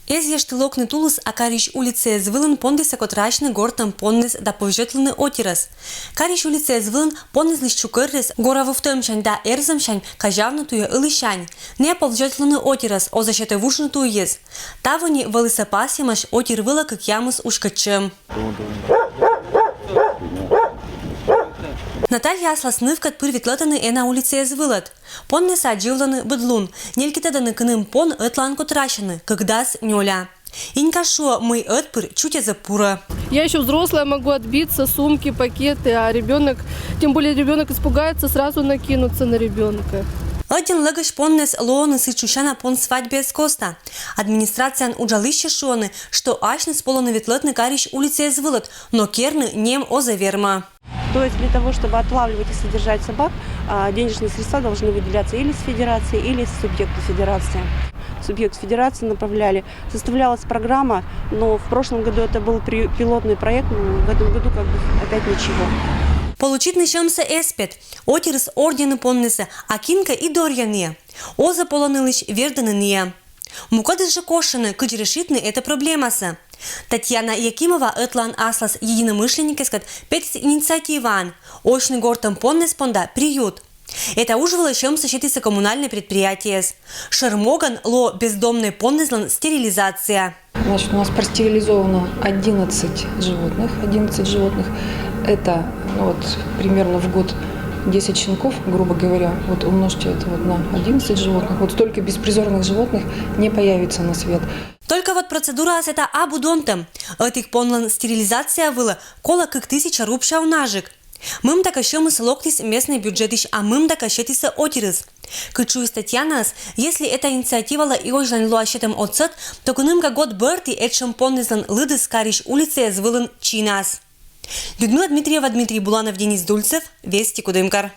Ez ештилокны тулыс акариш улице звылын пондеса котрачны гортам пондес да повжетлыны отирас. Кариш улице звылын пондес лишь чукыррес, гора вовтомшань да эрзамшань кажавны туя ылышань. Не повжетлыны отирас, о защите вушны туез. Тавани валысапасимаш отир выла как ямус ушкачем. Наталья асласнывкат пырвитлатаны на улице звылат. Понне садживланы быдлун, нелькитаданы кыным пон ытлан котращаны, когдас нёля. Инькашо мой отпыр чуть запура. Я еще взрослая, могу отбиться, сумки, пакеты, а ребенок, тем более ребенок испугается, сразу накинуться на ребенка. Один лагаш поннес лооны сычущана пон свадьбе с коста. Администрация уджалыще шоны, что ашны сполоны ветлатны карищ улице звылат, но керны нем озаверма. То есть для того, чтобы отлавливать и содержать собак, денежные средства должны выделяться или с федерации, или с субъекта федерации. Субъект федерации направляли. Составлялась программа, но в прошлом году это был пилотный проект, но в этом году как бы опять ничего. Получить начнемся эспет. Отирс ордены поннеса, акинка и дорьяне. Оза полонылыш верденные. Мукадыш же кошины, кыч решитны это проблемаса. Татьяна Якимова ытлан аслас единомышленникескат петис инициативан. Очный гортом поннес понда приют. Это ужвало чем сочетится коммунальное предприятие. Шермоган ло бездомный поннезлан стерилизация. Значит, у нас простерилизовано 11 животных. 11 животных – это примерно в год 10 щенков, грубо говоря. Вот умножьте это на 11 животных. Вот столько беспризорных животных не появится на свет. Только вот процедура это абудонтом. Этих понлан стерилизация была кола как 1000 рубша у нажик. Мым так еще мы слоктис местный бюджетиш, а мым так ощетиса отирыс. Кычуис Татьянас, если эта инициатива ла и ожлан луащетом отцет, то кунымка год берти этшем поннезлан лыдыс кариш улице звылын чинас. Людмила Дмитриева, Дмитрий Буланов, Денис Дульцев, Вести Кудымкар.